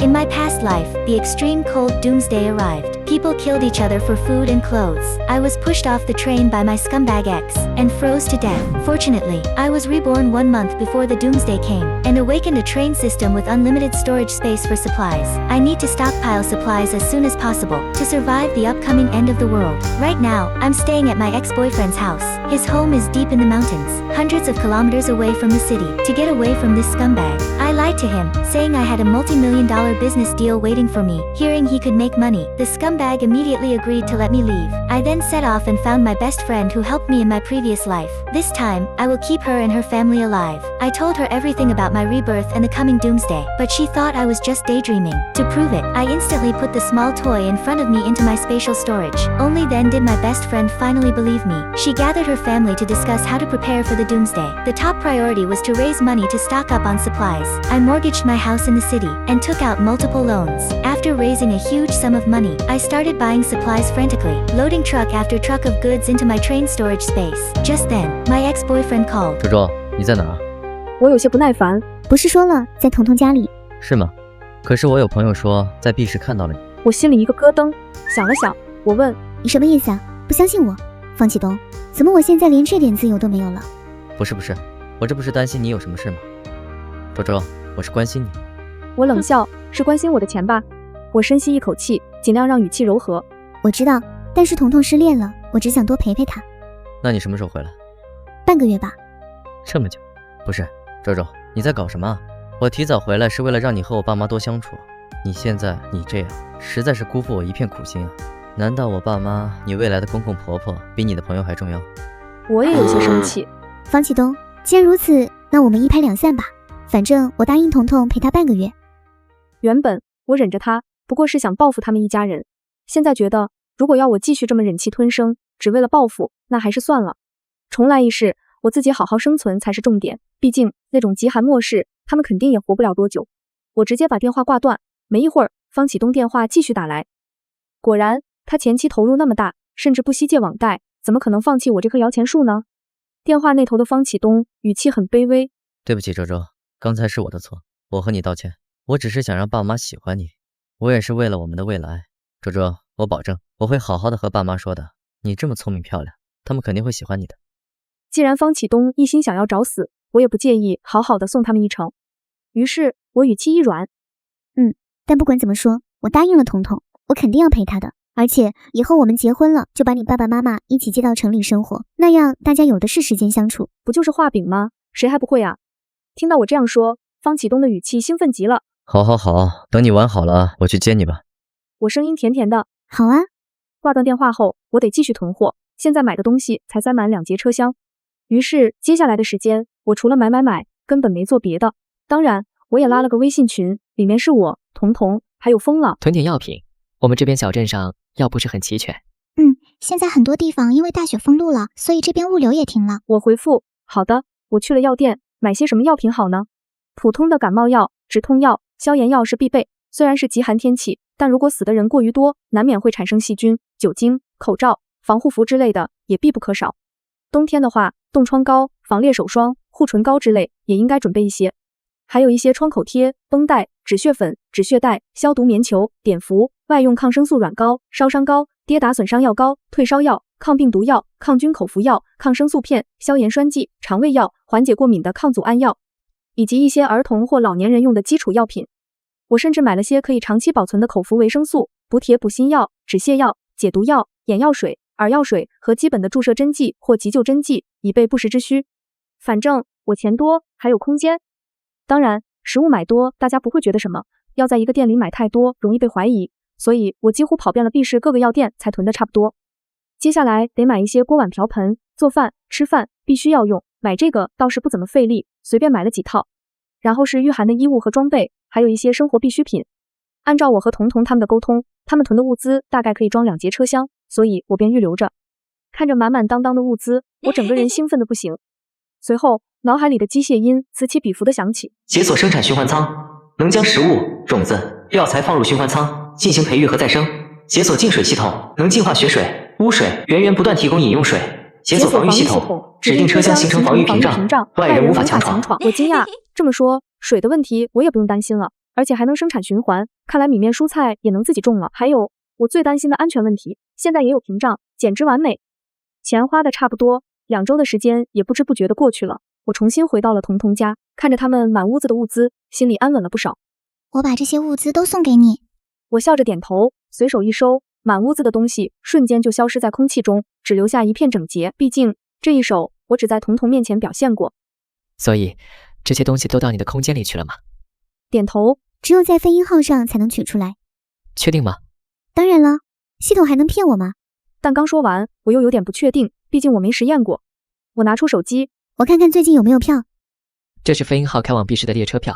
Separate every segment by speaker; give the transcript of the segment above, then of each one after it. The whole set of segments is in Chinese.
Speaker 1: In my past life, the extreme cold doomsday arrived. People killed each other for food and clothes. I was pushed off the train by my scumbag ex and froze to death. Fortunately, I was reborn 1 month before the doomsday came and awakened a train system with unlimited storage space for supplies. I need to stockpile supplies as soon as possible to survive the upcoming end of the world. Right now, I'm staying at my ex-boyfriend's house. His home is deep in the mountains, hundreds of kilometers away from the city. To get away from this scumbag, I lied to him, saying I had a multi-million-dollar business deal waiting for me. Hearing he could make money, the scumbag immediately agreed to let me leave. I then set off and found my best friend who helped me in my previous life. This time, I will keep her and her family alive. I told her everything about my rebirth and the coming doomsday, but she thought I was just daydreaming. To prove it, I instantly put the small toy in front of me into my spatial storage. Only then did my best friend finally believe me. She gathered her family to discuss how to prepare for the doomsday. The top priority was to raise money to stock up on supplies. I mortgaged my house in the city and took out multiple loans. After raising a huge sum of money, I started buying supplies frantically, loading truck after truck of goods into my train storage space. Just then, my ex-boyfriend called.
Speaker 2: 周周，你在哪儿？
Speaker 3: 我有些不耐烦。
Speaker 4: 不是说了在彤彤家里？
Speaker 2: 是吗？可是我有朋友说在 B 市看到了你。
Speaker 3: 我心里一个咯噔，想了想，我问
Speaker 4: 你什么意思啊？不相信我？方启东，怎么我现在连这点自由都没有了？
Speaker 2: 不是，我这不是担心你有什么事吗？周周，我是关心你。
Speaker 3: 我冷笑，是关心我的钱吧？我深吸一口气，尽量让语气柔和。
Speaker 4: 我知道，但是彤彤失恋了，我只想多陪陪她。
Speaker 2: 那你什么时候回来？
Speaker 4: 半个月吧。
Speaker 2: 这么久？不是，周周，你在搞什么啊？我提早回来是为了让你和我爸妈多相处，你现在这样，实在是辜负我一片苦心啊！难道我爸妈、你未来的公公婆婆比你的朋友还重要？
Speaker 3: 我也有些生气。
Speaker 4: 方启东，既然如此，那我们一拍两散吧。反正我答应彤彤陪她半个月。
Speaker 3: 原本我忍着她，不过是想报复他们一家人。现在觉得，如果要我继续这么忍气吞声，只为了报复，那还是算了。重来一世，我自己好好生存才是重点。毕竟那种极寒末世，他们肯定也活不了多久。我直接把电话挂断。没一会儿，方启东电话继续打来。果然，他前期投入那么大，甚至不惜借网贷，怎么可能放弃我这棵摇钱树呢？电话那头的方启东语气很卑微。
Speaker 2: 对不起，周周，刚才是我的错，我和你道歉。我只是想让爸妈喜欢你，我也是为了我们的未来。周周，我保证我会好好的和爸妈说的。你这么聪明漂亮，他们肯定会喜欢你的。
Speaker 3: 既然方启东一心想要找死，我也不介意好好的送他们一程。于是我语气一软，
Speaker 4: 但不管怎么说，我答应了彤彤，我肯定要陪她的。而且以后我们结婚了，就把你爸爸妈妈一起接到城里生活，那样大家有的是时间相处。
Speaker 3: 不就是画饼吗？谁还不会啊？听到我这样说，方启东的语气兴奋极了。
Speaker 2: 好，等你玩好了，我去接你吧。
Speaker 3: 我声音甜甜的。
Speaker 4: 好啊。
Speaker 3: 挂断电话后，我得继续囤货，现在买的东西才塞满2节车厢。于是接下来的时间，我除了买，根本没做别的。当然，我也拉了个微信群，里面是我、彤彤还有疯了。
Speaker 5: 囤点药品，我们这边小镇上药不是很齐全。
Speaker 6: 现在很多地方因为大雪封路了，所以这边物流也停了。
Speaker 3: 我回复好的。我去了药店，买些什么药品好呢？普通的感冒药、止痛药、消炎药是必备。虽然是极寒天气，但如果死的人过于多，难免会产生细菌。酒精、口罩、防护服之类的也必不可少。冬天的话，冻疮膏、防裂手霜、护唇膏之类也应该准备一些。还有一些创口贴、绷带、止血粉、止血带、消毒棉球、碘伏、外用抗生素软膏、烧伤膏、跌打损伤药膏、退烧药、抗病毒药、抗菌口服药、抗生素片、消炎栓剂、肠胃药、缓解过敏的抗组胺药，以及一些儿童或老年人用的基础药品。我甚至买了些可以长期保存的口服维生素、补铁补锌药、止泻药、解毒药、眼药水、耳药水和基本的注射针剂或急救针剂，以备不时之需。反正我钱多，还有空间。当然，食物买多，大家不会觉得什么，要在一个店里买太多，容易被怀疑，所以我几乎跑遍了 B 市各个药店才囤的差不多。接下来得买一些锅碗瓢盆，做饭、吃饭必须要用，买这个倒是不怎么费力，随便买了几套。然后是御寒的衣物和装备，还有一些生活必需品。按照我和彤彤他们的沟通，他们囤的物资大概可以装2节车厢，所以我便预留着。看着满满当当的物资，我整个人兴奋的不行。随后，脑海里的机械音此起彼伏的响起。
Speaker 7: 解锁生产循环仓，能将食物、种子、药材放入循环仓，进行培育和再生。解锁净水系统，能净化血水、污水，源源不断提供饮用水。解锁防御系统，指定车厢形成防御屏障，外人无法强闯。
Speaker 3: 我惊讶，这么说，水的问题我也不用担心了，而且还能生产循环，看来米面蔬菜也能自己种了。还有我最担心的安全问题，现在也有屏障，简直完美。钱花的差不多，2周的时间也不知不觉的过去了。我重新回到了彤彤家，看着他们满屋子的物资，心里安稳了不少。
Speaker 6: 我把这些物资都送给你。
Speaker 3: 我笑着点头，随手一收，满屋子的东西瞬间就消失在空气中，只留下一片整洁。毕竟这一手我只在彤彤面前表现过。
Speaker 5: 所以这些东西都到你的空间里去了吗？
Speaker 3: 点头。
Speaker 4: 只有在飞鹰号上才能取出来。
Speaker 5: 确定吗？
Speaker 4: 当然了，系统还能骗我吗？
Speaker 3: 但刚说完，我又有点不确定，毕竟我没实验过。我拿出手机，
Speaker 4: 我看看最近有没有票。
Speaker 5: 这是飞鹰号开往 B 市的列车票，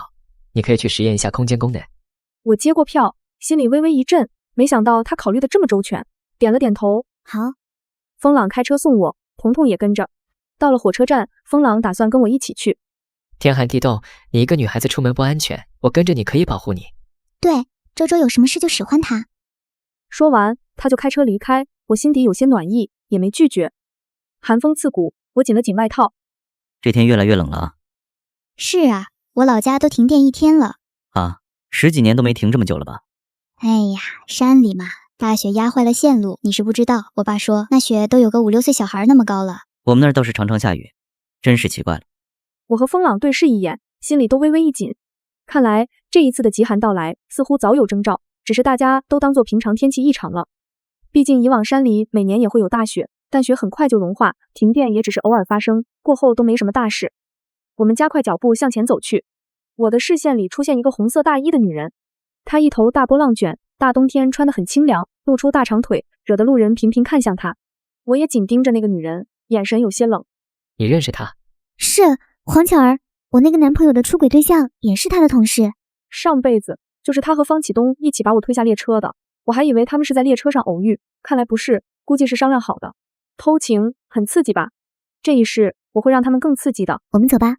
Speaker 5: 你可以去实验一下空间功能。
Speaker 3: 我接过票，心里微微一震，没想到他考虑的这么周全，点了点头。
Speaker 4: 好。
Speaker 3: 风朗开车送我，彤彤也跟着。到了火车站，风朗打算跟我一起去。
Speaker 5: 天寒地冻，你一个女孩子出门不安全，我跟着你可以保护你。
Speaker 6: 对，周周有什么事就使唤他。
Speaker 3: 说完，他就开车离开，我心底有些暖意，也没拒绝。寒风刺骨，我紧了紧外套。
Speaker 8: 这天越来越冷了啊。
Speaker 6: 是啊，我老家都停电1天了。
Speaker 8: 啊，10几年都没停这么久了吧？
Speaker 6: 哎呀，山里嘛，大雪压坏了线路，你是不知道。我爸说那雪都有个5、6岁小孩那么高了。
Speaker 8: 我们那儿倒是常常下雨，真是奇怪了。
Speaker 3: 我和风朗对视一眼，心里都微微一紧。看来这一次的极寒到来似乎早有征兆，只是大家都当作平常天气异常了。毕竟以往山里每年也会有大雪，但雪很快就融化，停电也只是偶尔发生，过后都没什么大事。我们加快脚步向前走去，我的视线里出现一个红色大衣的女人，她一头大波浪卷，大冬天穿得很清凉，露出大长腿，惹得路人频频看向她。我也紧盯着那个女人，眼神有些冷。
Speaker 5: 你认识她？
Speaker 4: 是黄巧儿，我那个男朋友的出轨对象也是他的同事。
Speaker 3: 上辈子就是他和方启东一起把我推下列车的，我还以为他们是在列车上偶遇，看来不是，估计是商量好的。偷情很刺激吧？这一世我会让他们更刺激的。
Speaker 4: 我们走吧。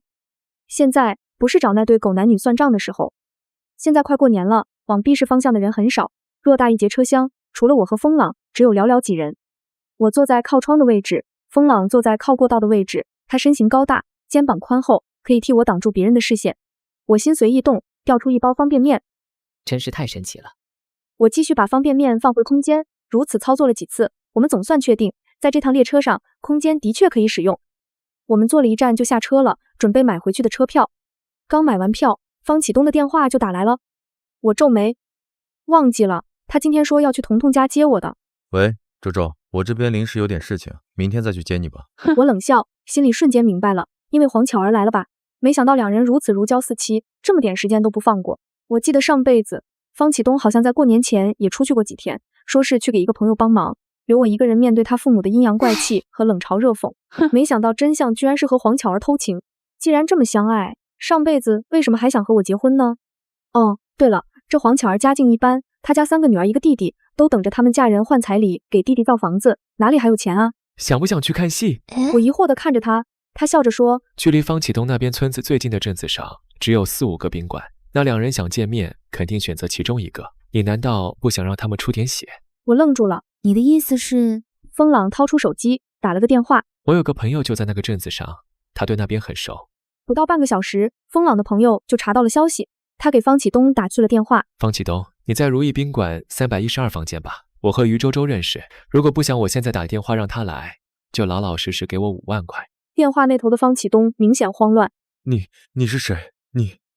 Speaker 3: 现在不是找那对狗男女算账的时候。现在快过年了，往 B 市方向的人很少，偌大一节车厢，除了我和风朗，只有寥寥几人。我坐在靠窗的位置，风朗坐在靠过道的位置，他身形高大，肩膀宽厚，可以替我挡住别人的视线。我心随意动，调出一包方便面。
Speaker 5: 真是太神奇了。
Speaker 3: 我继续把方便面放回空间，如此操作了几次，我们总算确定，在这趟列车上，空间的确可以使用。我们坐了一站就下车了，准备买回去的车票。刚买完票，方启东的电话就打来了。我皱眉，忘记了，他今天说要去彤彤家接我的。
Speaker 9: 喂，周周，我这边临时有点事情，明天再去接你吧。
Speaker 3: 我冷笑，心里瞬间明白了，因为黄巧儿来了吧？没想到两人如此如胶似漆，这么点时间都不放过。我记得上辈子，方启东好像在过年前也出去过几天，说是去给一个朋友帮忙，留我一个人面对他父母的阴阳怪气和冷嘲热讽。没想到真相居然是和黄巧儿偷情。既然这么相爱，上辈子为什么还想和我结婚呢？哦，对了，这黄巧儿家境一般，她家3个女儿1个弟弟，都等着他们嫁人换彩礼，给弟弟造房子，哪里还有钱啊？
Speaker 10: 想不想去看戏？
Speaker 3: 我疑惑地看着他，他笑着说，
Speaker 10: 距离方启东那边村子最近的镇子上只有4、5个宾馆，那2人想见面，肯定选择其中一个。你难道不想让他们出点血？
Speaker 3: 我愣住了，
Speaker 4: 你的意思是？
Speaker 3: 风朗掏出手机打了个电话，
Speaker 10: 我有个朋友就在那个镇子上，他对那边很熟。
Speaker 3: 不到半个小时，风朗的朋友就查到了消息，他给方启东打去了电话。
Speaker 10: 方启东，你在如意宾馆312房间吧？我和于周周认识，如果不想我现在打电话让他来，就老老实实给我5万块。
Speaker 3: 电话那头的方启东明显慌乱。
Speaker 9: 你是谁？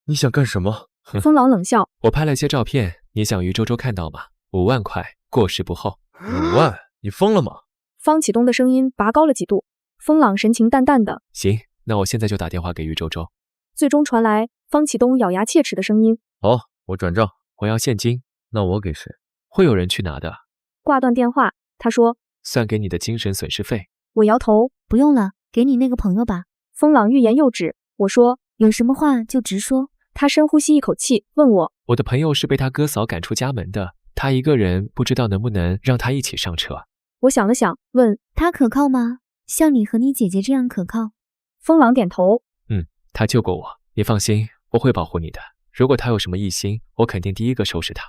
Speaker 9: 你想干什么？
Speaker 3: 风朗冷笑，
Speaker 10: 我拍了些照片，你想于周周看到吗？5万块，过时不候。
Speaker 9: 5万？你疯了吗？
Speaker 3: 方启东的声音拔高了几度，风朗神情淡淡的。
Speaker 10: 行，那我现在就打电话给于周周。
Speaker 3: 最终传来方启东咬牙切齿的声音。
Speaker 9: 好，我转账。
Speaker 10: 我要现金。
Speaker 9: 那我给谁？
Speaker 10: 会有人去拿的。
Speaker 3: 挂断电话，他说，
Speaker 10: 算给你的精神损失费。
Speaker 3: 我摇头，
Speaker 4: 不用了，给你那个朋友吧。
Speaker 3: 风朗欲言又止，我说，
Speaker 4: 有什么话就直说。
Speaker 3: 他深呼吸一口气，问
Speaker 10: 我的朋友是被他哥嫂赶出家门的，他一个人不知道能不能让他一起上车。
Speaker 3: 我想了想，问
Speaker 4: 他可靠吗？像你和你姐姐这样可靠？
Speaker 3: 风朗点头，
Speaker 10: 他救过我，你放心，我会保护你的。如果他有什么异心，我肯定第一个收拾他。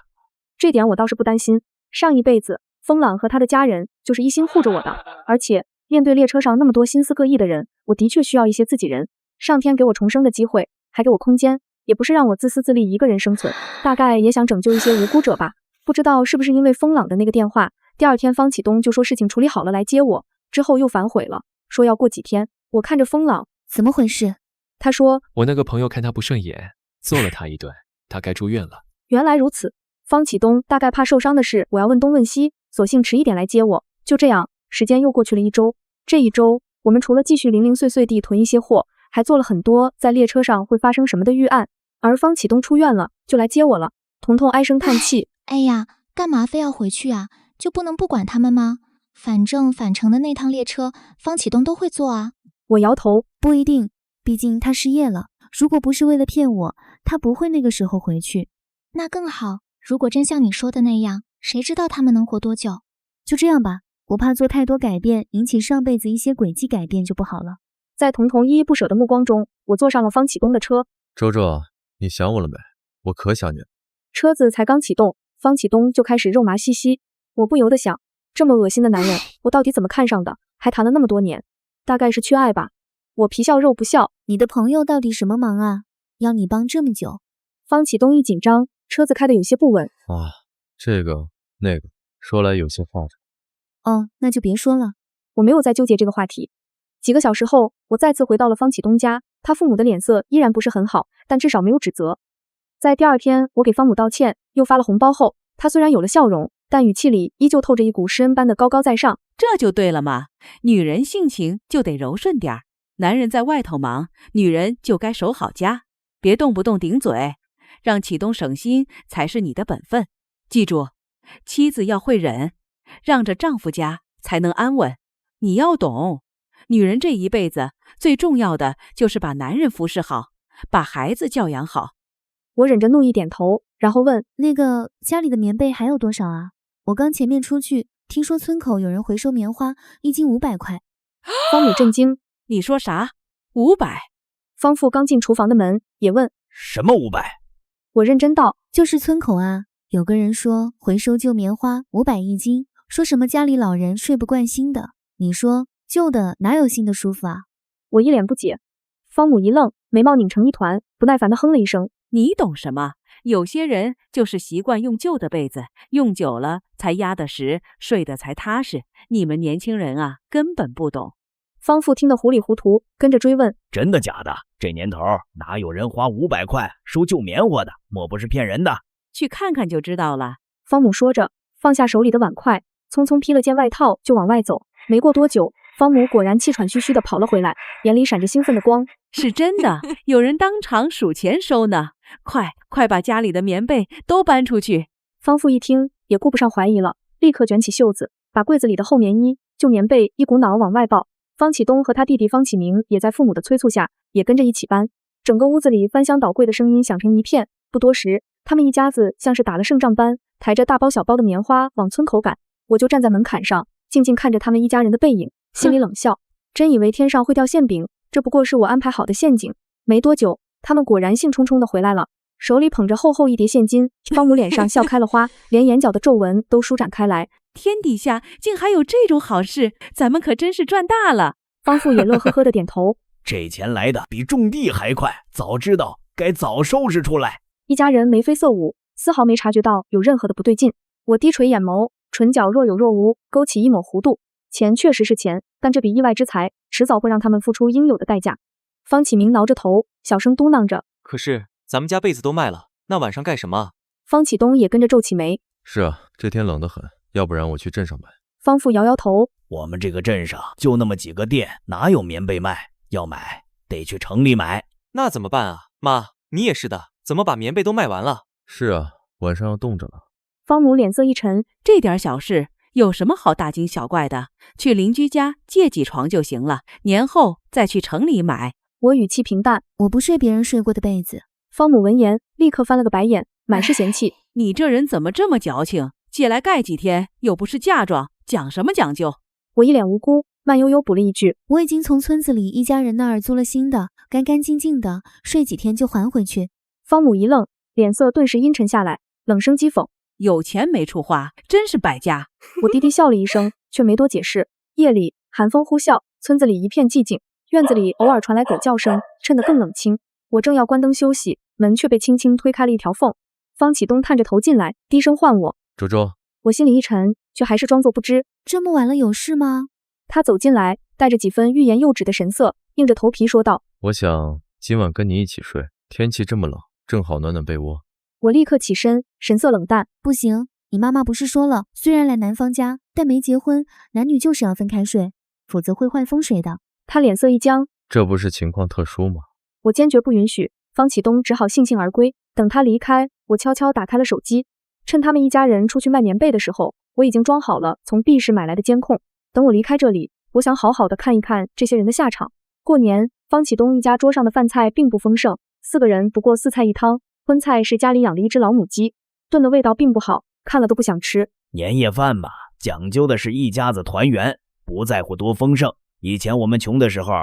Speaker 3: 这点我倒是不担心，上一辈子风朗和他的家人就是一心护着我的，而且面对列车上那么多心思各异的人，我的确需要一些自己人。上天给我重生的机会，还给我空间，也不是让我自私自利一个人生存，大概也想拯救一些无辜者吧。不知道是不是因为风朗的那个电话，第二天方启东就说事情处理好了来接我，之后又反悔了，说要过几天。我看着风朗，
Speaker 4: 怎么回事？
Speaker 3: 他说
Speaker 10: 我那个朋友看他不顺眼，揍了他一顿，他该住院了。
Speaker 3: 原来如此，方启东大概怕受伤的事我要问东问西，索性迟一点来接我。就这样，时间又过去了1周。这1周，我们除了继续零零碎碎地囤一些货，还做了很多在列车上会发生什么的预案。而方启东出院了，就来接我了。彤彤唉声叹气，
Speaker 6: 哎呀，干嘛非要回去啊？就不能不管他们吗？反正返程的那趟列车，方启东都会坐啊。
Speaker 3: 我摇头，
Speaker 4: 不一定，毕竟他失业了。如果不是为了骗我，他不会那个时候回去。
Speaker 6: 那更好，如果真像你说的那样，谁知道他们能活多久？
Speaker 4: 就这样吧，不怕做太多改变，引起上辈子一些轨迹改变就不好了。
Speaker 3: 在彤彤依依不舍的目光中，我坐上了方启东的车。
Speaker 9: 周周，你想我了没？我可想你了。
Speaker 3: 车子才刚启动，方启东就开始肉麻兮兮。我不由得想，这么恶心的男人，我到底怎么看上的？还谈了那么多年，大概是缺爱吧。我皮笑肉不笑，
Speaker 4: 你的朋友到底什么忙啊？要你帮这么久？
Speaker 3: 方启东一紧张，车子开得有些不稳。
Speaker 9: 啊，这个那个，说来有些话长。
Speaker 4: 哦，那就别说了。
Speaker 3: 我没有再纠结这个话题。几个小时后，我再次回到了方启东家，他父母的脸色依然不是很好，但至少没有指责。在第二天，我给方母道歉，又发了红包后，他虽然有了笑容，但语气里依旧透着一股施恩般的高高在上。
Speaker 11: 这就对了嘛，女人性情就得柔顺点儿，男人在外头忙，女人就该守好家，别动不动顶嘴，让启东省心才是你的本分。记住，妻子要会忍，让着丈夫家才能安稳。你要懂，女人这一辈子最重要的就是把男人服侍好，把孩子教养好。
Speaker 3: 我忍着怒意点头，然后问，
Speaker 4: 那个家里的棉被还有多少啊？我刚前面出去，听说村口有人回收棉花，1斤500块。
Speaker 3: 方母震惊，
Speaker 11: 你说啥？500？
Speaker 3: 方父刚进厨房的门也问，
Speaker 12: 什么500？
Speaker 3: 我认真道，
Speaker 4: 就是村口啊，有个人说回收旧棉花5001斤，说什么家里老人睡不惯新的，你说旧的哪有新的舒服啊？
Speaker 3: 我一脸不解。方母一愣，眉毛拧成一团，不耐烦地哼了一声，
Speaker 11: 你懂什么？有些人就是习惯用旧的被子，用久了才压得实，睡得才踏实。你们年轻人啊，根本不懂。
Speaker 3: 方父听得糊里糊涂，跟着追问，
Speaker 12: 真的假的？这年头哪有人花500块收旧棉花的？莫不是骗人的？
Speaker 11: 去看看就知道了。
Speaker 3: 方母说着，放下手里的碗筷，匆匆披了件外套就往外走。没过多久，方母果然气喘吁吁地跑了回来，眼里闪着兴奋的光。
Speaker 11: 是真的，有人当场数钱收呢。快把家里的棉被都搬出去。
Speaker 3: 方父一听，也顾不上怀疑了，立刻卷起袖子，把柜子里的厚棉衣、旧棉被一股脑往外抱。方启东和他弟弟方启明也在父母的催促下，也跟着一起搬。整个屋子里翻箱倒柜的声音响成一片。不多时，他们一家子像是打了胜仗般，抬着大包小包的棉花往村口赶。我就站在门槛上，静静看着他们一家人的背影，心里冷笑，真以为天上会掉馅饼，这不过是我安排好的陷阱。没多久，他们果然兴冲冲地回来了，手里捧着厚厚一叠现金。方母脸上笑开了花，连眼角的皱纹都舒展开来。
Speaker 11: 天底下竟还有这种好事，咱们可真是赚大了。
Speaker 3: 方父也乐呵呵地点头，
Speaker 12: 这钱来的比种地还快，早知道该早收拾出来。
Speaker 3: 一家人眉飞色舞，丝毫没察觉到有任何的不对劲。我低垂眼眸，唇角若有若无，勾起一抹弧度。钱确实是钱，但这笔意外之财迟早会让他们付出应有的代价。方启明挠着头，小声嘟囔着，
Speaker 13: 可是咱们家被子都卖了，那晚上干什么？
Speaker 3: 方启东也跟着皱起眉。
Speaker 9: 是啊，这天冷得很，要不然我去镇上买。
Speaker 3: 方父摇摇头，
Speaker 12: 我们这个镇上就那么几个店，哪有棉被卖？要买得去城里买。
Speaker 13: 那怎么办啊？妈，你也是的，怎么把棉被都卖完了？
Speaker 9: 是啊，晚上要冻着了。
Speaker 3: 方母脸色一沉，
Speaker 11: 这点小事有什么好大惊小怪的？去邻居家借几床就行了，年后再去城里买。
Speaker 3: 我语气平淡，
Speaker 4: 我不睡别人睡过的被子。
Speaker 3: 方母闻言立刻翻了个白眼，满是嫌弃，
Speaker 11: 你这人怎么这么矫情？借来盖几天，又不是嫁妆，讲什么讲究？
Speaker 3: 我一脸无辜，慢悠悠补了一句，
Speaker 4: 我已经从村子里一家人那儿租了新的，干干净净的，睡几天就还回去。
Speaker 3: 方母一愣，脸色顿时阴沉下来，冷声讥讽，
Speaker 11: 有钱没处花，真是败家。
Speaker 3: 我低低笑了一声，却没多解释。夜里寒风呼啸，村子里一片寂静，院子里偶尔传来狗叫声，衬得更冷清。我正要关灯休息，门却被轻轻推开了一条缝。方启东探着头进来，低声唤我。
Speaker 9: 周周，
Speaker 3: 我心里一沉，却还是装作不知。
Speaker 4: 这么晚了有事吗？
Speaker 3: 他走进来，带着几分欲言又止的神色，硬着头皮说道：
Speaker 9: 我想今晚跟你一起睡，天气这么冷，正好暖暖被窝。
Speaker 3: 我立刻起身，神色冷淡。
Speaker 4: 不行，你妈妈不是说了，虽然来男方家，但没结婚，男女就是要分开睡，否则会坏风水的。
Speaker 3: 他脸色一僵，
Speaker 9: 这不是情况特殊吗？
Speaker 3: 我坚决不允许。方启东只好悻悻而归。等他离开，我悄悄打开了手机，趁他们一家人出去卖棉被的时候，我已经装好了从 B 市买来的监控。等我离开这里，我想好好的看一看这些人的下场。过年，方启东一家桌上的饭菜并不丰盛，4个人不过4菜1汤。荤菜是家里养了一只老母鸡，炖的味道并不好，看了都不想吃。
Speaker 12: 年夜饭嘛，讲究的是一家子团圆，不在乎多丰盛。以前我们穷的时候，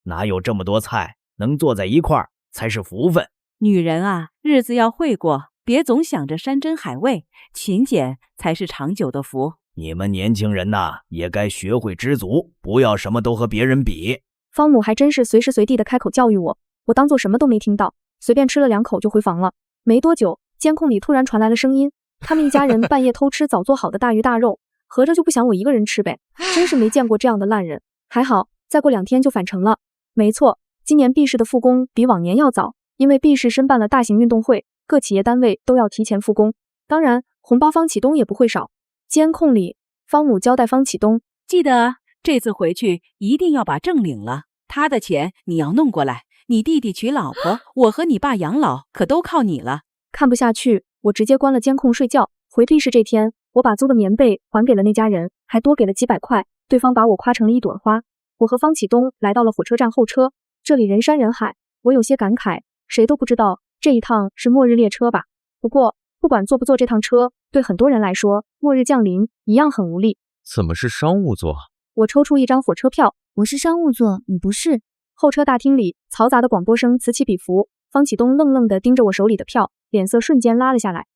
Speaker 12: 哪有这么多菜，能坐在一块儿才是福分。
Speaker 11: 女人啊，日子要会过，别总想着山珍海味，勤俭才是长久的福。
Speaker 12: 你们年轻人呐，也该学会知足，不要什么都和别人比。
Speaker 3: 方母还真是随时随地的开口教育我，我当作什么都没听到，随便吃了2口就回房了。没多久，监控里突然传来了声音，他们一家人半夜偷吃早做好的大鱼大肉，合着就不想我一个人吃呗，真是没见过这样的烂人。还好，再过2天就返程了。没错，今年 B 市的复工比往年要早，因为 B 市申办了大型运动会，各企业单位都要提前复工。当然，红包方启东也不会少。监控里，方母交代方启东，
Speaker 11: 记得这次回去一定要把证领了，他的钱你要弄过来。你弟弟娶老婆，我和你爸养老可都靠你了。
Speaker 3: 看不下去，我直接关了监控睡觉。回 B 市这天，我把租的棉被还给了那家人，还多给了几百块，对方把我夸成了一朵花。我和方启东来到了火车站候车，这里人山人海，我有些感慨，谁都不知道这一趟是末日列车吧。不过不管坐不坐这趟车，对很多人来说，末日降临一样很无力。
Speaker 9: 怎么是商务座？
Speaker 3: 我抽出一张火车票。
Speaker 4: 我是商务座，你不是。
Speaker 3: 候车大厅里嘈杂的广播声此起彼伏，方启东愣愣地盯着我手里的票，脸色瞬间拉了下来。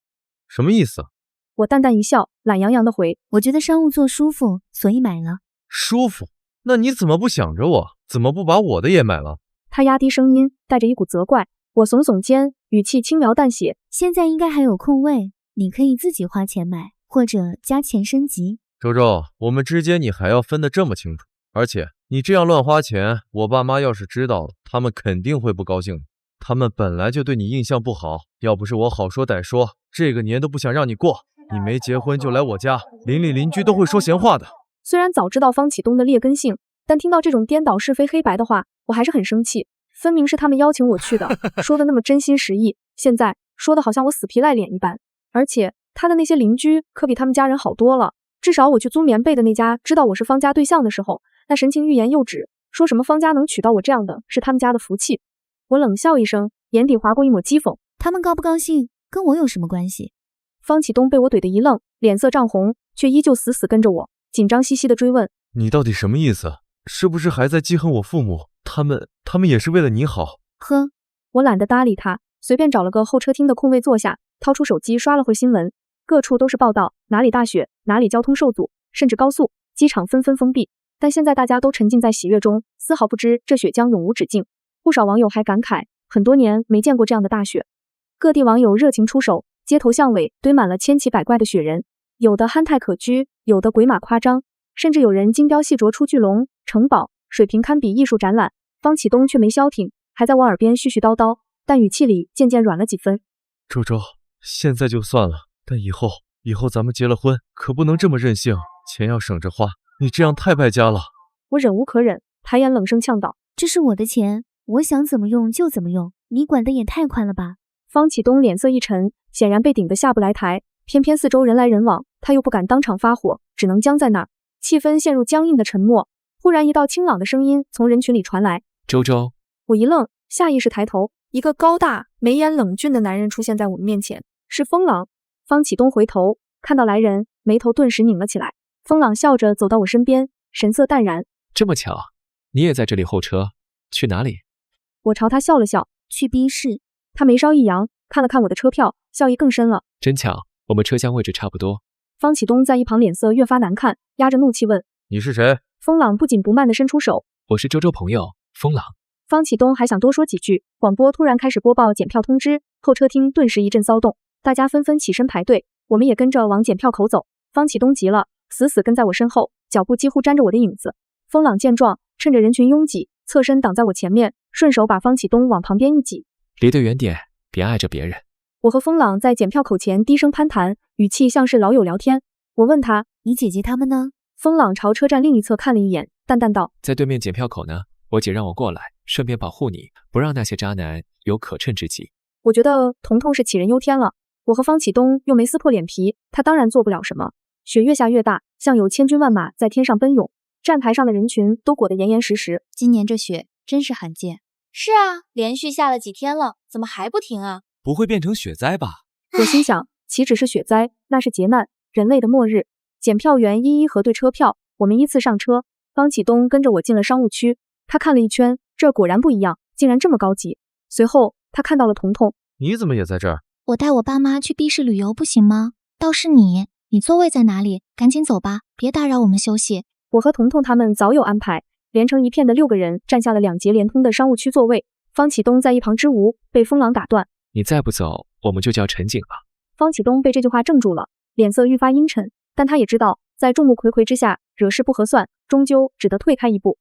Speaker 9: 什么意思？
Speaker 3: 我淡淡一笑，懒洋洋地回，
Speaker 4: 我觉得商务座舒服，所以买了。
Speaker 9: 舒服？那你怎么不想着我？怎么不把我的也买了？
Speaker 3: 他压低声音，带着一股责怪。我耸耸肩，语气轻描淡写，
Speaker 4: 现在应该还有空位，你可以自己花钱买，或者加钱升级。
Speaker 9: 周周，我们之间你还要分得这么清楚，而且你这样乱花钱，我爸妈要是知道了，他们肯定会不高兴的。他们本来就对你印象不好，要不是我好说歹说，这个年都不想让你过。你没结婚就来我家，邻里邻居都会说闲话的。
Speaker 3: 虽然早知道方启东的劣根性，但听到这种颠倒是非黑白的话，我还是很生气。分明是他们邀请我去的，说的那么真心实意，现在说的好像我死皮赖脸一般。而且他的那些邻居可比他们家人好多了，至少我去租棉被的那家知道我是方家对象的时候，那神情欲言又止，说什么方家能娶到我这样的是他们家的福气。我冷笑一声，眼底划过一抹讥讽。
Speaker 4: 他们高不高兴跟我有什么关系？
Speaker 3: 方启东被我怼得一愣，脸色涨红，却依旧死死跟着我，紧张兮兮地追问，
Speaker 9: 你到底什么意思？是不是还在记恨我父母？他们也是为了你好。
Speaker 3: 呵，我懒得搭理他，随便找了个候车厅的空位坐下，掏出手机刷了会新闻，各处都是报道，哪里大雪，哪里交通受阻，甚至高速、机场纷纷封闭。但现在大家都沉浸在喜悦中，丝毫不知这雪将永无止境。不少网友还感慨，很多年没见过这样的大雪。各地网友热情出手，街头巷尾堆满了千奇百怪的雪人，有的憨态可掬，有的鬼马夸张，甚至有人精雕细琢出巨龙、城堡，水平堪比艺术展览。方启东却没消停，还在我耳边絮絮叨叨，但语气里渐渐软了几分。
Speaker 9: 周周，现在就算了，但以后咱们结了婚，可不能这么任性，钱要省着花，你这样太败家了。
Speaker 3: 我忍无可忍，抬眼冷声呛道，
Speaker 4: 这是我的钱，我想怎么用就怎么用，你管得也太宽了吧。
Speaker 3: 方启东脸色一沉，显然被顶得下不来台，偏偏四周人来人往，他又不敢当场发火，只能僵在那儿，气氛陷入僵硬的沉默。忽然一道清朗的声音从人群里传来，
Speaker 10: 周周。
Speaker 3: 我一愣，下意识抬头，一个高大眉眼冷峻的男人出现在我们面前，是风朗。方启东回头看到来人，眉头顿时拧了起来。风朗笑着走到我身边，神色淡然，
Speaker 10: 这么巧，你也在这里候车，去哪里？
Speaker 3: 我朝他笑了笑，
Speaker 4: 去 B 市。
Speaker 3: 他眉梢一扬，看了看我的车票，笑意更深了，
Speaker 10: 真巧，我们车厢位置差不多。
Speaker 3: 方启东在一旁脸色越发难看，压着怒气问，
Speaker 9: 你是谁？
Speaker 3: 风朗不紧不慢地伸出手，
Speaker 10: 我是周周朋友，风朗。
Speaker 3: 方启东还想多说几句，广播突然开始播报检票通知，候车厅顿时一阵骚动，大家纷纷起身排队，我们也跟着往检票口走。方启东急了，死死跟在我身后，脚步几乎沾着我的影子。风朗见状，趁着人群拥挤，侧身挡在我前面，顺手把方启东往旁边一挤。
Speaker 10: 离得远点，别碍着别人。
Speaker 3: 我和风朗在检票口前低声攀谈，语气像是老友聊天。我问他：“
Speaker 4: 你姐姐他们呢？”
Speaker 3: 风朗朝车站另一侧看了一眼，淡淡道：“
Speaker 10: 在对面检票口呢，我姐让我过来，顺便保护你，不让那些渣男有可乘之机。”
Speaker 3: 我觉得彤彤是杞人忧天了。我和方启东又没撕破脸皮，他当然做不了什么。雪越下越大，像有千军万马在天上奔涌，站台上的人群都裹得严严实实。
Speaker 14: 今年这雪真是罕见。是啊，连续下了几天了，怎么还不停啊？
Speaker 13: 不会变成雪灾吧？
Speaker 3: 我心想，岂止是雪灾，那是劫难，人类的末日。检票员一一核对车票，我们依次上车。方启东跟着我进了商务区，他看了一圈，这果然不一样，竟然这么高级。随后他看到了彤彤。
Speaker 9: 你怎么也在这儿？
Speaker 6: 我带我爸妈去 B 市旅游不行吗？倒是你座位在哪里？赶紧走吧，别打扰我们休息。
Speaker 3: 我和彤彤他们早有安排，连成一片的6个人占下了2节连通的商务区座位。方启东在一旁支吾，被风朗打断：“
Speaker 10: 你再不走，我们就叫陈警了。”
Speaker 3: 方启东被这句话怔住了，脸色愈发阴沉，但他也知道，在众目睽睽之下惹事不合算，终究只得退开一步。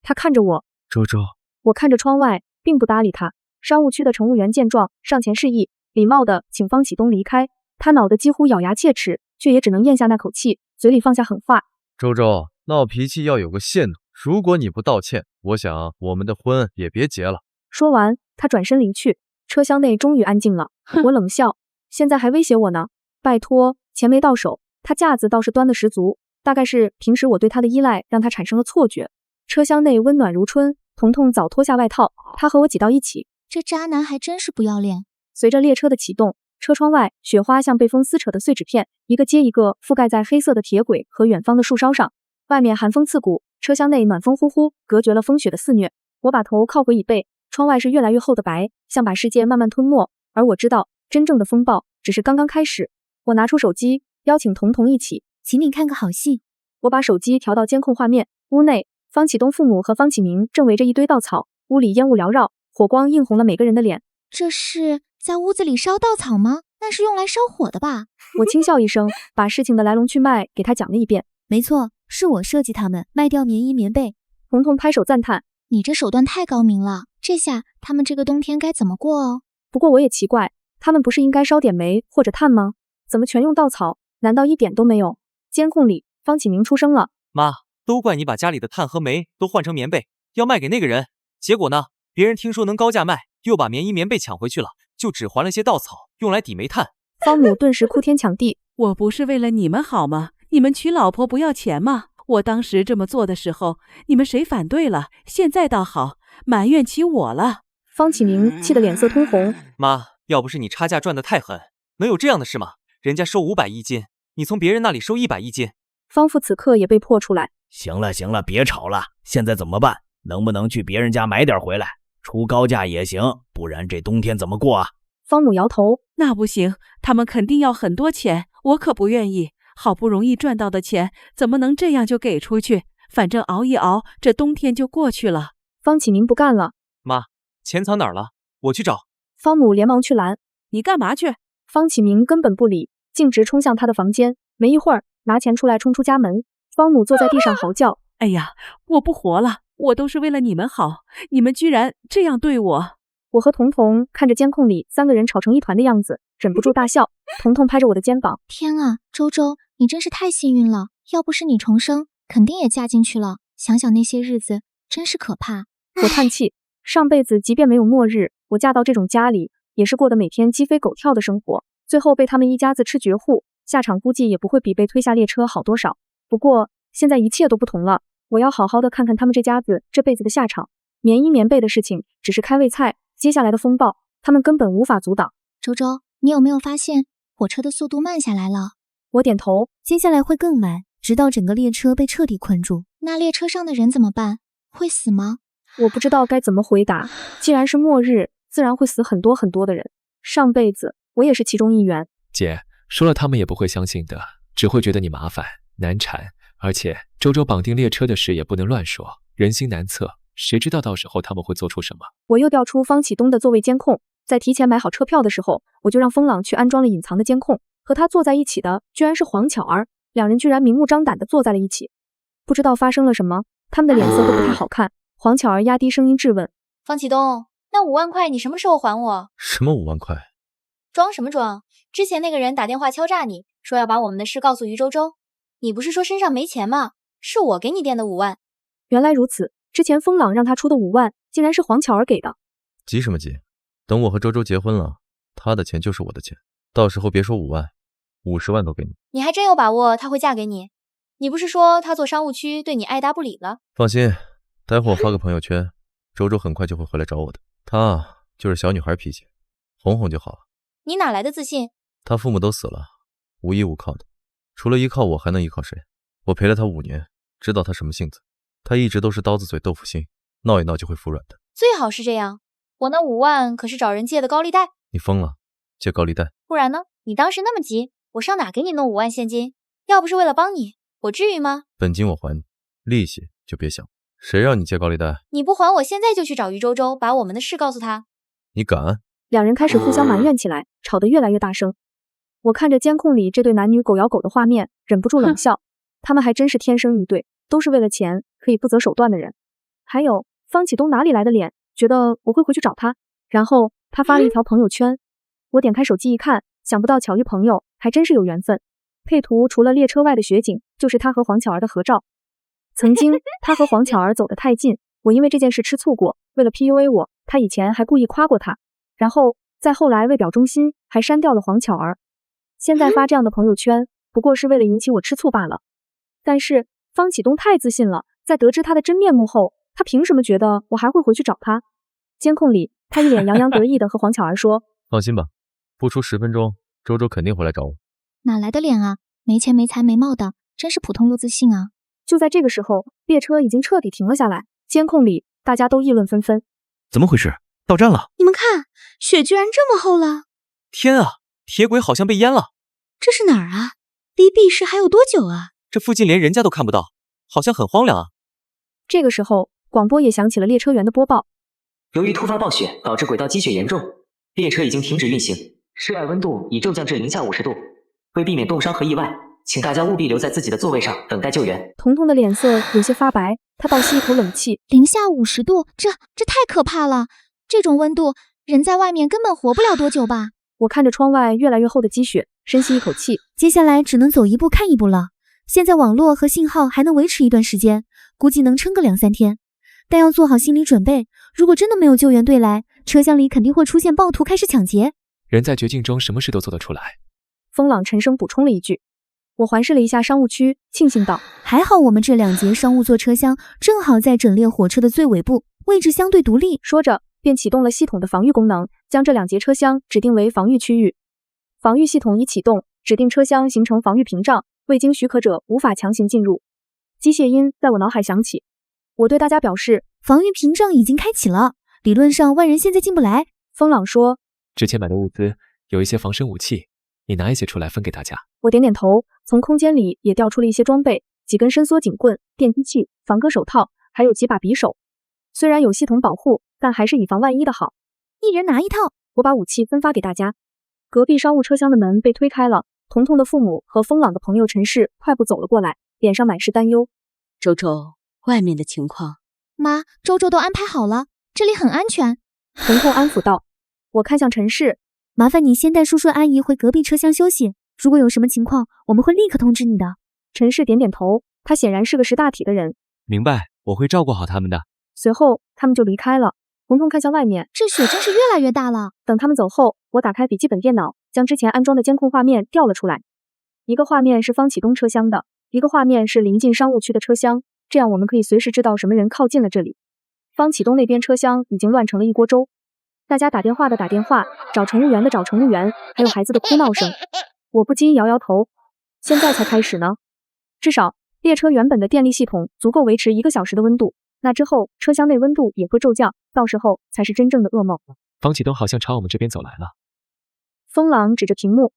Speaker 3: 他看着我，
Speaker 9: 周周，
Speaker 3: 我看着窗外，并不搭理他。商务区的乘务员见状，上前示意，礼貌地请方启东离开。他恼得几乎咬牙切齿，却也只能咽下那口气，嘴里放下狠话：“
Speaker 9: 周周，闹脾气要有个限度，如果你不道歉，我想我们的婚也别结了。”
Speaker 3: 说完，他转身离去。车厢内终于安静了，我冷笑，现在还威胁我呢？拜托，钱没到手，他架子倒是端得十足，大概是平时我对他的依赖让他产生了错觉。车厢内温暖如春，彤彤早脱下外套，他和我挤到一起。
Speaker 6: 这渣男还真是不要脸。
Speaker 3: 随着列车的启动，车窗外雪花像被风撕扯的碎纸片，一个接一个覆盖在黑色的铁轨和远方的树梢上。外面寒风刺骨，车厢内暖风呼呼，隔绝了风雪的肆虐。我把头靠回椅背，窗外是越来越厚的白，像把世界慢慢吞没。而我知道，真正的风暴只是刚刚开始。我拿出手机，邀请彤彤一起，
Speaker 4: 请你看个好戏。
Speaker 3: 我把手机调到监控画面，屋内，方启东父母和方启明正围着一堆稻草，屋里烟雾缭绕，火光映红了每个人的脸。
Speaker 6: 这是在屋子里烧稻草吗？那是用来烧火的吧？
Speaker 3: 我轻笑一声，把事情的来龙去脉给他讲了一遍。
Speaker 4: 没错，是我设计他们卖掉棉衣棉被。
Speaker 3: 彤彤拍手赞叹：“
Speaker 6: 你这手段太高明了，这下他们这个冬天该怎么过哦？”
Speaker 3: 不过我也奇怪，他们不是应该烧点煤或者炭吗？怎么全用稻草？难道一点都没有？监控里，方启明出声了：“
Speaker 13: 妈，都怪你把家里的炭和煤都换成棉被，要卖给那个人。结果呢，别人听说能高价卖，又把棉衣棉被抢回去了，就只还了些稻草，用来抵煤炭。”
Speaker 3: 方母顿时哭天抢地：“
Speaker 11: 我不是为了你们好吗？你们娶老婆不要钱吗？我当时这么做的时候，你们谁反对了？现在倒好，埋怨起我了。”
Speaker 3: 方启明气得脸色通红：“
Speaker 13: 妈，要不是你差价赚得太狠，能有这样的事吗？人家收500一斤，你从别人那里收100一斤。”
Speaker 3: 方父此刻也被迫出来：“
Speaker 12: 行了行了，别吵了，现在怎么办？能不能去别人家买点回来？出高价也行，不然这冬天怎么过啊？”
Speaker 3: 方母摇头：“
Speaker 11: 那不行，他们肯定要很多钱，我可不愿意。好不容易赚到的钱，怎么能这样就给出去？反正熬一熬，这冬天就过去了。”
Speaker 3: 方启明不干了：“
Speaker 13: 妈，钱藏哪儿了？我去找。”
Speaker 3: 方母连忙去拦：“
Speaker 11: 你干嘛去？”
Speaker 3: 方启明根本不理，径直冲向他的房间。没一会儿，拿钱出来冲出家门。方母坐在地上嚎叫：“
Speaker 11: 哎呀，我不活了！我都是为了你们好，你们居然这样对我！”
Speaker 3: 我和彤彤看着监控里3个人吵成一团的样子，忍不住大笑。彤彤拍着我的肩膀：“
Speaker 6: 天啊，周周，你真是太幸运了！要不是你重生，肯定也嫁进去了。想想那些日子，真是可怕。”
Speaker 3: 我叹气，上辈子即便没有末日，我嫁到这种家里，也是过得每天鸡飞狗跳的生活，最后被他们一家子吃绝户，下场估计也不会比被推下列车好多少。不过现在一切都不同了，我要好好的看看他们这家子这辈子的下场。棉衣棉被的事情只是开胃菜，接下来的风暴，他们根本无法阻挡。
Speaker 6: 周周，你有没有发现火车的速度慢下来了？
Speaker 3: 我点头，
Speaker 4: 接下来会更慢，直到整个列车被彻底困住。
Speaker 6: 那列车上的人怎么办？会死吗？
Speaker 3: 我不知道该怎么回答。既然是末日，自然会死很多很多的人。上辈子我也是其中一员。
Speaker 10: 姐，说了他们也不会相信的，只会觉得你麻烦难缠。而且周周绑定列车的事也不能乱说，人心难测，谁知道到时候他们会做出什么？
Speaker 3: 我又调出方启东的座位监控，在提前买好车票的时候，我就让风朗去安装了隐藏的监控。和他坐在一起的居然是黄巧儿，两人居然明目张胆地坐在了一起。不知道发生了什么，他们的脸色都不太好看。黄巧儿压低声音质问：
Speaker 14: 方启东，那5万块你什么时候还我？
Speaker 9: 什么5万块？
Speaker 14: 装什么装？之前那个人打电话敲诈你，说要把我们的事告诉于周周，你不是说身上没钱吗？是我给你垫的5万。
Speaker 3: 原来如此，之前风朗让他出的5万，竟然是黄巧儿给的。
Speaker 9: 急什么急？等我和周周结婚了，他的钱就是我的钱，到时候别说5万，50万都给你。
Speaker 14: 你还真有把握她会嫁给你？你不是说她做商务区对你爱答不理了？
Speaker 9: 放心，待会我发个朋友圈，周周很快就会回来找我的。她就是小女孩脾气，哄哄就好了。
Speaker 14: 你哪来的自信？
Speaker 9: 她父母都死了，无依无靠的，除了依靠我还能依靠谁？我陪了她5年，知道她什么性子。她一直都是刀子嘴豆腐心，闹一闹就会服软的。
Speaker 14: 最好是这样，我那5万可是找人借的高利贷。
Speaker 9: 你疯了？借高利贷？
Speaker 14: 不然呢？你当时那么急，我上哪给你弄5万现金？要不是为了帮你，我至于吗？
Speaker 9: 本金我还你，利息就别想。谁让你借高利贷？
Speaker 14: 你不还我，现在就去找于周周，把我们的事告诉他。
Speaker 9: 你敢？
Speaker 3: 两人开始互相埋怨起来，吵得越来越大声。我看着监控里这对男女狗咬狗的画面，忍不住冷笑。他们还真是天生一对，都是为了钱可以不择手段的人。还有方启东哪里来的脸，觉得我会回去找他？然后他发了一条朋友圈，我点开手机一看，想不到巧遇朋友还真是有缘分。配图除了列车外的雪景，就是他和黄巧儿的合照。曾经他和黄巧儿走得太近，我因为这件事吃醋过，为了 PUA 我，他以前还故意夸过他，然后再后来为表忠心还删掉了黄巧儿。现在发这样的朋友圈，不过是为了引起我吃醋罢了。但是方启东太自信了，在得知他的真面目后，他凭什么觉得我还会回去找他？监控里，他一脸洋洋得意地和黄巧儿说：
Speaker 9: 放心吧，不出10分钟，周周肯定会来找我。
Speaker 6: 哪来的脸啊？没钱没才没貌的，真是普通又自信啊！
Speaker 3: 就在这个时候，列车已经彻底停了下来，监控里大家都议论纷纷。
Speaker 8: 怎么回事？到站了！
Speaker 15: 你们看，雪居然这么厚了！
Speaker 13: 天啊，铁轨好像被淹了！
Speaker 15: 这是哪儿啊？离 B 市还有多久啊？
Speaker 13: 这附近连人家都看不到，好像很荒凉啊！
Speaker 3: 这个时候，广播也响起了列车员的播报。
Speaker 7: 由于突发暴雪导致轨道积雪严重，列车已经停止运行，室外温度已骤降至-50度。为避免冻伤和意外，请大家务必留在自己的座位上等待救援。
Speaker 3: 彤彤的脸色有些发白，她倒吸一口冷气。
Speaker 6: -50度，这太可怕了！这种温度，人在外面根本活不了多久吧？
Speaker 3: 我看着窗外越来越厚的积雪，深吸一口气。
Speaker 4: 接下来只能走一步看一步了。现在网络和信号还能维持一段时间，估计能撑个2-3天。但要做好心理准备，如果真的没有救援队来，车厢里肯定会出现暴徒开始抢劫。
Speaker 10: 人在绝境中什么事都做得出来。
Speaker 3: 风朗沉声补充了一句。我环视了一下商务区，庆幸道：
Speaker 4: 还好我们这2节商务座车厢正好在整列火车的最尾部，位置相对独立。
Speaker 3: 说着便启动了系统的防御功能，将这2节车厢指定为防御区域。防御系统已启动，指定车厢形成防御屏障，未经许可者无法强行进入。机械音在我脑海响起，我对大家表示，
Speaker 4: 防御屏障已经开启了，理论上外人现在进不来。
Speaker 3: 风朗说，
Speaker 10: 之前买的物资有一些防身武器，你拿一些出来分给大家。
Speaker 3: 我点点头，从空间里也调出了一些装备，几根伸缩警棍、电击器、防割手套，还有几把匕首。虽然有系统保护，但还是以防万一的好。
Speaker 4: 一人拿一套，
Speaker 3: 我把武器分发给大家。隔壁商务车厢的门被推开了，彤彤的父母和风朗的朋友陈氏快步走了过来，脸上满是担忧。
Speaker 15: 周周，外面的情况？
Speaker 6: 妈，周周都安排好了，这里很安全。
Speaker 3: 彤彤安抚道。我看向陈氏，
Speaker 4: 麻烦你先带叔叔阿姨回隔壁车厢休息，如果有什么情况，我们会立刻通知你的。
Speaker 3: 陈氏点点头，他显然是个识大体的人。
Speaker 13: 明白，我会照顾好他们的。
Speaker 3: 随后他们就离开了。彤彤看向外面，
Speaker 6: 这雪真是越来越大了。
Speaker 3: 等他们走后，我打开笔记本电脑，将之前安装的监控画面调了出来。一个画面是方启东车厢的，一个画面是临近商务区的车厢，这样我们可以随时知道什么人靠近了这里。方启东那边车厢已经乱成了一锅粥，大家打电话的打电话，找乘务员的找乘务员，还有孩子的哭闹声。我不禁摇摇头，现在才开始呢。至少列车原本的电力系统足够维持1个小时的温度，那之后车厢内温度也会骤降，到时候才是真正的噩梦。
Speaker 10: 方启东好像朝我们这边走来了。
Speaker 3: 风朗指着屏幕，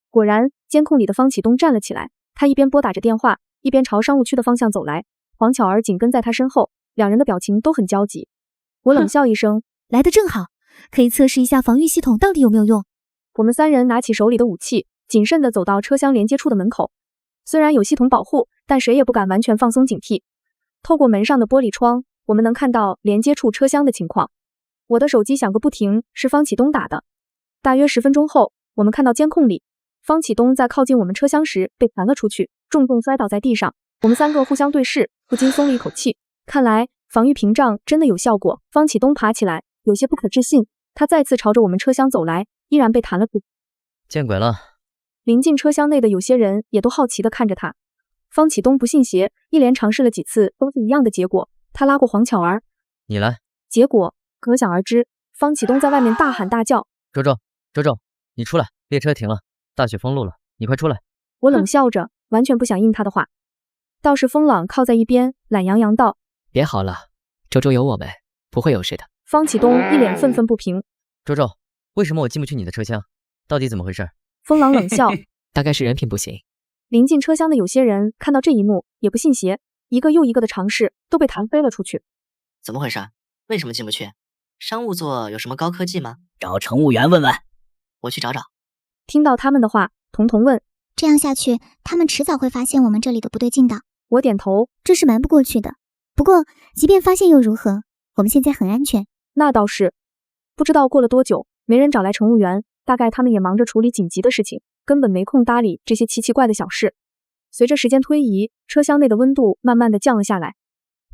Speaker 3: 果然监控里的方启东站了起来，他一边拨打着电话，一边朝商务区的方向走来。黄巧儿紧跟在他身后，两人的表情都很焦急。我冷笑一声，
Speaker 4: 来得正好，可以测试一下防御系统到底有没有用。
Speaker 3: 我们三人拿起手里的武器，谨慎地走到车厢连接处的门口。虽然有系统保护，但谁也不敢完全放松警惕。透过门上的玻璃窗，我们能看到连接处车厢的情况。我的手机响个不停，是方启东打的。大约10分钟后，我们看到监控里，方启东在靠近我们车厢时被弹了出去，重重摔倒在地上。我们三个互相对视，不禁松了一口气。看来防御屏障真的有效果。方启东爬起来，有些不可置信，他再次朝着我们车厢走来，依然被弹了出去。
Speaker 2: 见鬼了！
Speaker 3: 临近车厢内的有些人也都好奇地看着他。方启东不信邪，一连尝试了几次都是一样的结果。他拉过黄巧儿，
Speaker 2: 你来。
Speaker 3: 结果可想而知，方启东在外面大喊大叫：“
Speaker 2: 周周，你出来！列车停了，大雪封路了，你快出来！”
Speaker 3: 我冷笑着，完全不想应他的话。倒是风朗靠在一边，懒洋洋道：“
Speaker 5: 别好了，周周有我们，不会有事的。”
Speaker 3: 方启东一脸愤愤不平：“
Speaker 2: 周周，为什么我进不去你的车厢？到底怎么回事？”
Speaker 3: 风朗冷笑：“
Speaker 5: 大概是人品不行。”
Speaker 3: 临近车厢的有些人看到这一幕，也不信邪，一个又一个的尝试都被弹飞了出去。
Speaker 16: 怎么回事？为什么进不去？商务座有什么高科技吗？
Speaker 12: 找乘务员问问。
Speaker 16: 我去找找。
Speaker 3: 听到他们的话，彤彤问：“
Speaker 6: 这样下去，他们迟早会发现我们这里的不对劲的。”
Speaker 3: 我点头，
Speaker 4: 这是瞒不过去的。不过，即便发现又如何？我们现在很安全。
Speaker 3: 那倒是。不知道过了多久，没人找来乘务员，大概他们也忙着处理紧急的事情，根本没空搭理这些奇奇怪的小事。随着时间推移，车厢内的温度慢慢的降了下来。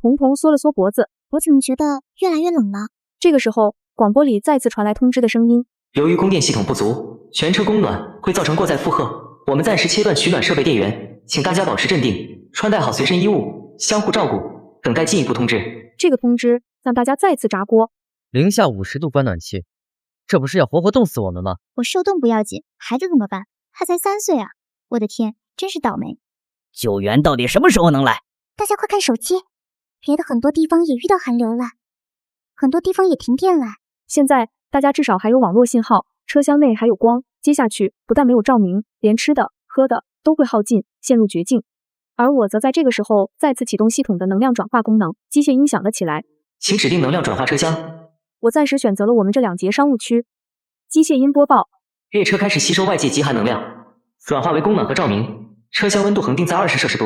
Speaker 3: 彤彤缩了缩脖子，
Speaker 6: 我怎么觉得越来越冷了？
Speaker 3: 这个时候，广播里再次传来通知的声音：
Speaker 7: 由于供电系统不足，全车供暖会造成过载负荷，我们暂时切断取暖设备电源，请大家保持镇定，穿戴好随身衣物，相互照顾，等待进一步通知。
Speaker 3: 这个通知让大家再次炸锅。
Speaker 2: 零下50度关暖气，这不是要活活冻死我们吗？
Speaker 6: 我受冻不要紧，孩子怎么办？他才3岁啊！我的天，真是倒霉。
Speaker 12: 救援到底什么时候能来？
Speaker 6: 大家快看手机，别的很多地方也遇到寒流了，很多地方也停电了。
Speaker 3: 现在大家至少还有网络信号，车厢内还有光，接下去不但没有照明，连吃的喝的都会耗尽，陷入绝境。而我则在这个时候再次启动系统的能量转化功能，机械音响了起来：
Speaker 7: 请指定能量转化车厢。
Speaker 3: 我暂时选择了我们这2节商务区。机械音播报：
Speaker 7: 列车开始吸收外界极寒能量，转化为供暖和照明，车厢温度恒定在20摄氏度。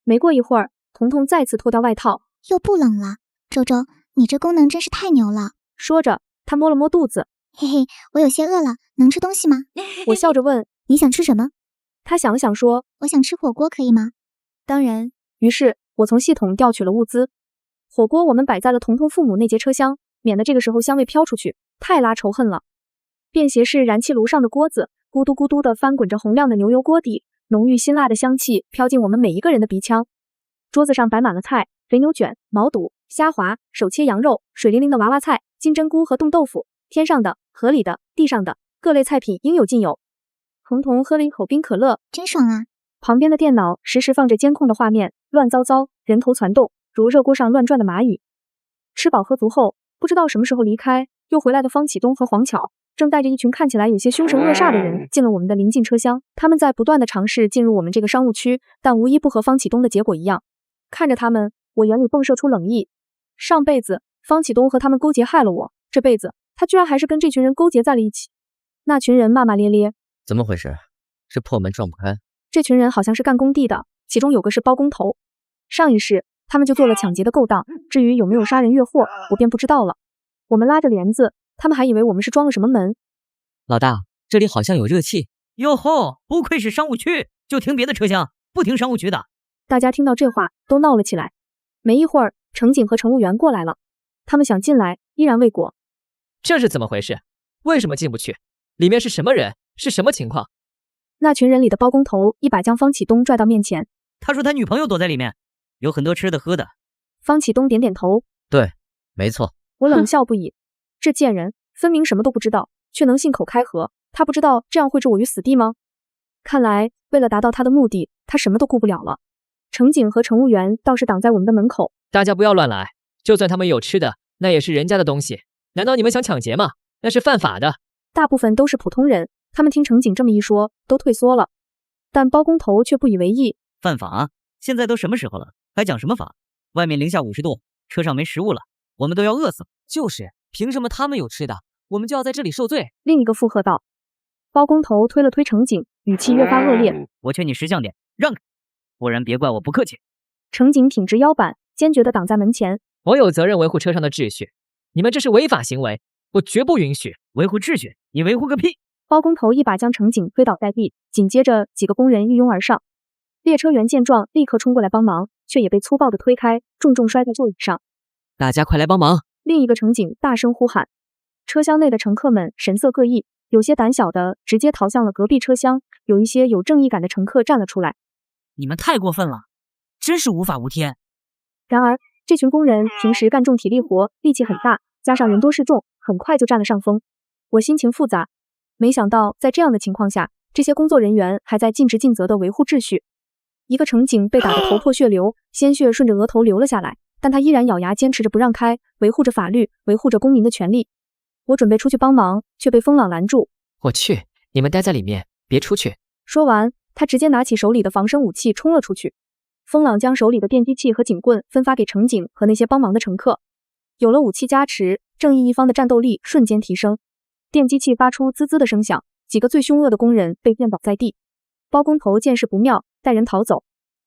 Speaker 3: 没过一会儿，彤彤再次脱掉外套，
Speaker 6: 又不冷了。周周，你这功能真是太牛了。
Speaker 3: 说着，他摸了摸肚子，
Speaker 6: 嘿嘿，我有些饿了，能吃东西吗？
Speaker 3: 我笑着问：
Speaker 4: 你想吃什么？
Speaker 3: 他想了想说：
Speaker 6: 我想吃火锅，可以吗？
Speaker 4: 当然。
Speaker 3: 于是我从系统调取了物资，火锅我们摆在了彤彤父母那节车厢，免得这个时候香味飘出去，太拉仇恨了。便携式燃气炉上的锅子咕嘟咕嘟地翻滚着红亮的牛油锅底，浓郁辛辣的香气飘进我们每一个人的鼻腔。桌子上摆满了菜，肥牛卷、毛肚、虾滑、手切羊肉、水灵灵的娃娃菜、金针菇和冻豆腐，天上的、河里的、地上的，各类菜品应有尽有。彤彤喝了一口冰可乐，
Speaker 6: 真爽啊！
Speaker 3: 旁边的电脑时时放着监控的画面，乱糟糟，人头攒动，如热锅上乱转的蚂蚁。吃饱喝足后，不知道什么时候离开，又回来的方启东和黄巧正带着一群看起来有些凶神恶煞的人进了我们的临近车厢。他们在不断的尝试进入我们这个商务区，但无一不和方启东的结果一样。看着他们，我眼里迸射出冷意。上辈子方启东和他们勾结害了我，这辈子他居然还是跟这群人勾结在了一起。那群人骂骂咧咧，
Speaker 2: 怎么回事？这破门撞不开。
Speaker 3: 这群人好像是干工地的，其中有个是包工头。上一世他们就做了抢劫的勾当，至于有没有杀人越货，我便不知道了。我们拉着帘子，他们还以为我们是装了什么门。
Speaker 17: 老大，这里好像有热气。哟吼，不愧是商务区，就停别的车厢，不停商务区的。
Speaker 3: 大家听到这话都闹了起来。没一会儿，乘警和乘务员过来了，他们想进来，依然未果。
Speaker 5: 这是怎么回事？为什么进不去？里面是什么人？是什么情况？
Speaker 3: 那群人里的包工头一把将方启东拽到面前。
Speaker 17: 他说他女朋友躲在里面，有很多吃的喝的。
Speaker 3: 方启东点点头，
Speaker 2: 对，没错。
Speaker 3: 我冷笑不已，这贱人分明什么都不知道，却能信口开河。他不知道这样会置我于死地吗？看来为了达到他的目的，他什么都顾不了了。乘警和乘务员倒是挡在我们的门口。
Speaker 5: 大家不要乱来，就算他们有吃的，那也是人家的东西。难道你们想抢劫吗？那是犯法的。
Speaker 3: 大部分都是普通人，他们听乘警这么一说，都退缩了。但包工头却不以为意。
Speaker 17: 犯法？现在都什么时候了，还讲什么法？外面零下50度，车上没食物了，我们都要饿死了。
Speaker 5: 就是，凭什么他们有吃的，我们就要在这里受罪？
Speaker 3: 另一个附和道。包工头推了推乘警，语气越发恶劣。
Speaker 17: 我劝你识相点，让开，不然别怪我不客气。
Speaker 3: 乘警挺直腰板，坚决地挡在门前。
Speaker 5: 我有责任维护车上的秩序，你们这是违法行为，我绝不允许。
Speaker 17: 维护秩序？你维护个屁！
Speaker 3: 包工头一把将乘警推倒在地，紧接着几个工人一拥而上。列车员见状，立刻冲过来帮忙，却也被粗暴地推开，重重摔在座椅上。
Speaker 5: 大家快来帮忙！
Speaker 3: 另一个乘警大声呼喊。车厢内的乘客们神色各异，有些胆小的直接逃向了隔壁车厢，有一些有正义感的乘客站了出来。
Speaker 17: 你们太过分了，真是无法无天。
Speaker 3: 然而，这群工人平时干重体力活，力气很大，加上人多势众，很快就占了上风。我心情复杂，没想到在这样的情况下，这些工作人员还在尽职尽责地维护秩序。一个乘警被打得头破血流，鲜血顺着额头流了下来，但他依然咬牙坚持着不让开，维护着法律，维护着公民的权利。我准备出去帮忙，却被风朗拦住。
Speaker 5: 我去，你们待在里面，别出去。
Speaker 3: 说完，他直接拿起手里的防身武器冲了出去。风朗将手里的电击器和警棍分发给乘警和那些帮忙的乘客。有了武器加持，正义一方的战斗力瞬间提升。电击器发出滋滋的声响，几个最凶恶的工人被电倒在地。包工头见势不妙，带人逃走。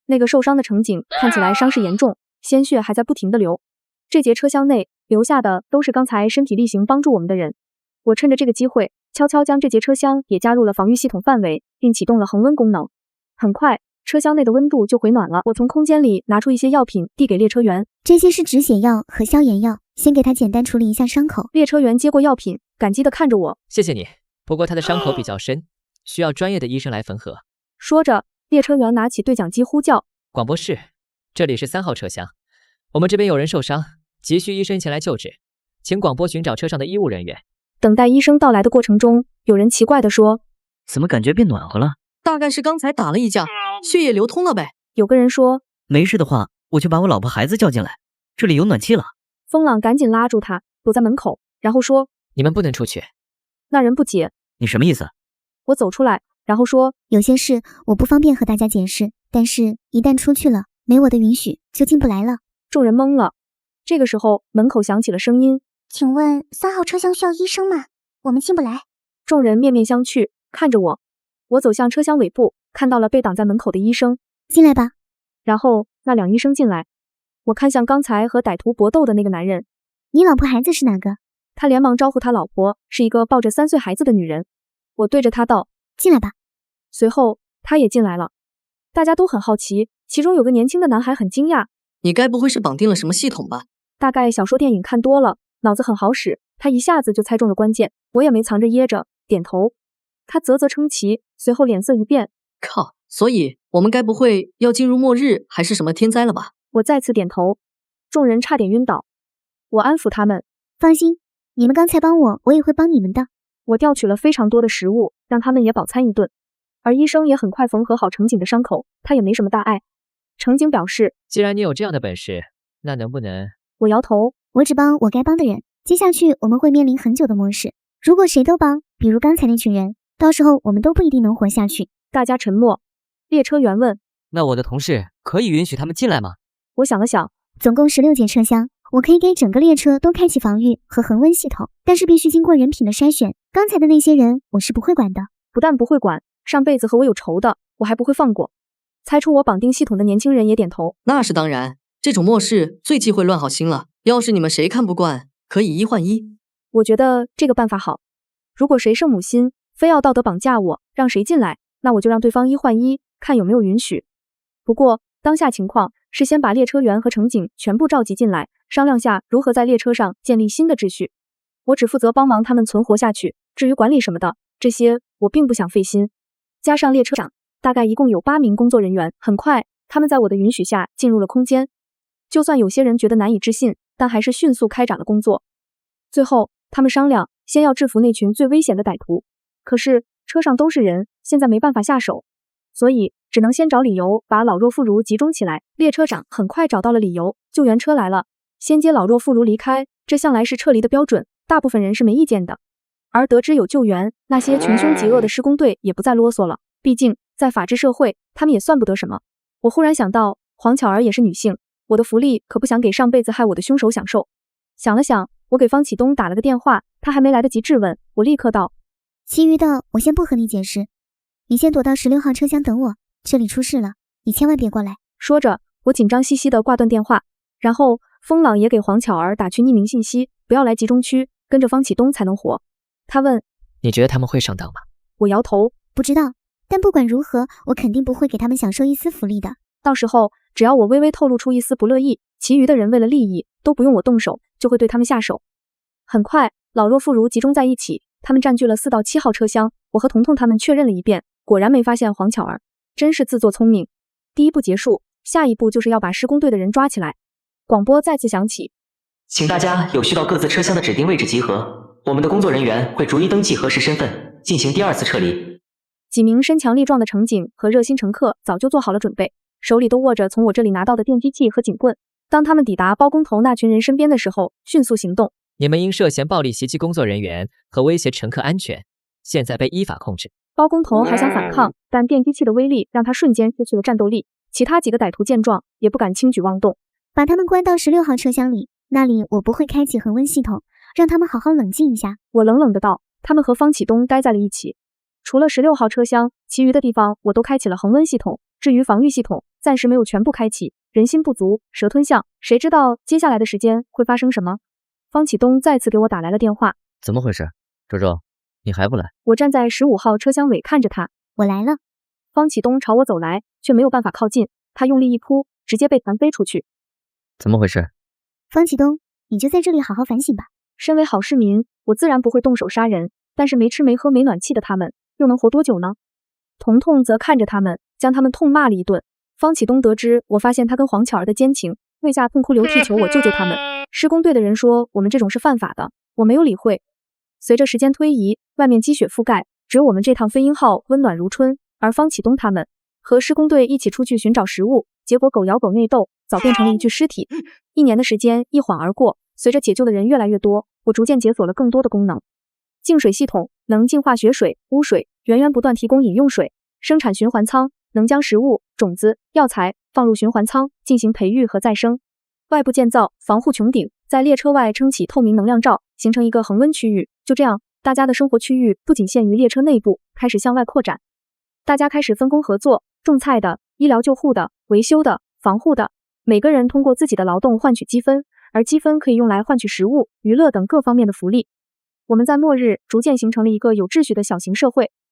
Speaker 3: 那个受伤的乘警看起来伤势严重，鲜血还在不停地流。这节车厢内留下的都是刚才身体力行帮助我们的人。我趁着这个机会，悄悄将这节车厢也加入了防御系统范围，并启动了恒温功能。很快，车厢内的温度就回暖了。我从空间里拿出一些药品递给列车员，
Speaker 4: 这些是止血药和消炎药，先给他简单处理一下伤口。
Speaker 3: 列车员接过药品，感激地看着我，
Speaker 5: 谢谢你。不过他的伤口比较深，需要专业的医生来缝合。
Speaker 3: 说着，列车员拿起对讲机呼叫：
Speaker 5: 广播室，这里是3号车厢，我们这边有人受伤，急需医生前来救治，请广播寻找车上的医务人员。
Speaker 3: 等待医生到来的过程中，有人奇怪地说：
Speaker 17: 怎么感觉变暖和了？
Speaker 18: 大概是刚才打了一架，血液流通了呗。
Speaker 3: 有个人说：
Speaker 17: 没事的话，我就把我老婆孩子叫进来，这里有暖气了。
Speaker 3: 风朗赶紧拉住他，躲在门口，然后说：
Speaker 5: 你们不能出去。
Speaker 3: 那人不解：
Speaker 17: 你什么意思？
Speaker 3: 我走出来，然后说：
Speaker 4: 有些事我不方便和大家解释，但是一旦出去了，没我的允许就进不来了。
Speaker 3: 众人懵了。这个时候，门口响起了声音：
Speaker 15: 请问3号车厢需要医生吗？我们进不来。
Speaker 3: 众人面面相觑，看着我。我走向车厢尾部，看到了被挡在门口的医生。
Speaker 4: 进来吧。
Speaker 3: 然后那2医生进来。我看向刚才和歹徒搏斗的那个男人。
Speaker 4: 你老婆孩子是哪个？
Speaker 3: 他连忙招呼他老婆，是一个抱着3岁孩子的女人。我对着他道：
Speaker 4: 进来吧。
Speaker 3: 随后他也进来了。大家都很好奇，其中有个年轻的男孩很惊讶：
Speaker 18: 你该不会是绑定了什么系统吧？
Speaker 3: 大概小说电影看多了，脑子很好使，他一下子就猜中了关键。我也没藏着掖着，点头。他啧啧称奇，随后脸色一变：
Speaker 18: 靠，所以我们该不会要进入末日还是什么天灾了吧？
Speaker 3: 我再次点头。众人差点晕倒。我安抚他们：
Speaker 4: 放心，你们刚才帮我，我也会帮你们的。
Speaker 3: 我调取了非常多的食物，让他们也饱餐一顿。而医生也很快缝合好乘警的伤口，他也没什么大碍。乘警表示：
Speaker 5: 既然你有这样的本事，那能不能……
Speaker 3: 我摇头：
Speaker 4: 我只帮我该帮的人。接下去我们会面临很久的末世，如果谁都帮，比如刚才那群人，到时候我们都不一定能活下去。
Speaker 3: 大家沉默。列车员问：
Speaker 17: 那我的同事可以允许他们进来吗？
Speaker 3: 我想了想，
Speaker 4: 总共16节车厢，我可以给整个列车都开启防御和恒温系统，但是必须经过人品的筛选。刚才的那些人我是不会管的。
Speaker 3: 不但不会管，上辈子和我有仇的，我还不会放过。猜出我绑定系统的年轻人也点头：
Speaker 18: 那是当然，这种末世最忌讳乱好心了。要是你们谁看不惯，可以1换1。
Speaker 3: 我觉得这个办法好。如果谁圣母心，非要道德绑架我，让谁进来，那我就让对方1换1，看有没有允许。不过当下情况是先把列车员和乘警全部召集进来，商量下如何在列车上建立新的秩序。我只负责帮忙他们存活下去，至于管理什么的，这些我并不想费心。加上列车长，大概一共有8名工作人员。很快，他们在我的允许下进入了空间。就算有些人觉得难以置信，但还是迅速开展了工作。最后，他们商量先要制服那群最危险的歹徒。可是车上都是人，现在没办法下手，所以只能先找理由把老弱妇孺集中起来。列车长很快找到了理由，救援车来了，先接老弱妇孺离开，这向来是撤离的标准，大部分人是没意见的。而得知有救援，那些穷凶极恶的施工队也不再啰嗦了，毕竟在法治社会，他们也算不得什么。我忽然想到，黄巧儿也是女性，我的福利可不想给上辈子害我的凶手享受。想了想，我给方启东打了个电话，他还没来得及质问，我立刻道：
Speaker 4: 其余的我先不和你解释，你先躲到16号车厢等我，这里出事了，你千万别过来。
Speaker 3: 说着，我紧张兮兮地挂断电话，然后风朗也给黄巧儿打去匿名信息，不要来集中区，跟着方启东才能活。他问：
Speaker 5: 你觉得他们会上当吗？
Speaker 3: 我摇头，
Speaker 4: 不知道，但不管如何，我肯定不会给他们享受一丝福利的。
Speaker 3: 到时候只要我微微透露出一丝不乐意，其余的人为了利益都不用我动手，就会对他们下手。很快，老弱妇孺集中在一起，他们占据了4到7号车厢。我和彤彤他们确认了一遍，果然没发现黄巧儿，真是自作聪明。第一步结束，下一步就是要把施工队的人抓起来。广播再次响起，
Speaker 7: 请大家有序到各自车厢的指定位置集合，我们的工作人员会逐一登记核实身份，进行第2次撤离。
Speaker 3: 几名身强力壮的乘警和热心乘客早就做好了准备，手里都握着从我这里拿到的电击器和警棍。当他们抵达包工头那群人身边的时候，迅速行动。
Speaker 5: 你们因涉嫌暴力袭击工作人员和威胁乘客安全，现在被依法控制。
Speaker 3: 包工头还想反抗，但电击器的威力让他瞬间失去了战斗力。其他几个歹徒见状，也不敢轻举妄动。
Speaker 4: 把他们关到16号车厢里，那里我不会开启恒温系统，让他们好好冷静一下。
Speaker 3: 我冷冷的道。他们和方启东待在了一起，除了16号车厢，其余的地方我都开启了恒温系统。至于防御系统，暂时没有全部开启。人心不足，蛇吞象，谁知道接下来的时间会发生什么？方启东再次给我打来了电话。
Speaker 2: 怎么回事？周周，你还不来？
Speaker 3: 我站在15号车厢尾看着他。
Speaker 4: 我来了。
Speaker 3: 方启东朝我走来，却没有办法靠近，他用力一扑，直接被弹飞出去。
Speaker 2: 怎么回事？
Speaker 4: 方启东，你就在这里好好反省吧。
Speaker 3: 身为好市民，我自然不会动手杀人，但是没吃没喝没暖气的他们，又能活多久呢？彤彤则看着他们，将他们痛骂了一顿。方启东得知我发现他跟黄巧儿的奸情，跪下痛哭流涕求我救救他们。施工队的人说我们这种是犯法的，我没有理会。随着时间推移，外面积雪覆盖，只有我们这趟飞鹰号温暖如春，而方启东他们和施工队一起出去寻找食物，结果狗咬狗内斗，早变成了一具尸体。1年的时间一晃而过，随着解救的人越来越多，我逐渐解锁了更多的功能。净水系统能净化雪水、污水，源源不断提供饮用水。生产循环舱能将食物、种子、药材放入循环舱进行培育和再生。外部建造防护穹顶，在列车外撑起透明能量罩，形成一个恒温区域。就这样，大家的生活区域不仅限于列车内部，开始向外扩展。大家开始分工合作，种菜的、医疗救护的、维修的、防护的，每个人通过自己的劳动换取积分，而积分可以用来换取食物、娱乐等各方面的福利。我们在末日逐渐形成了一个有秩序的小型社会。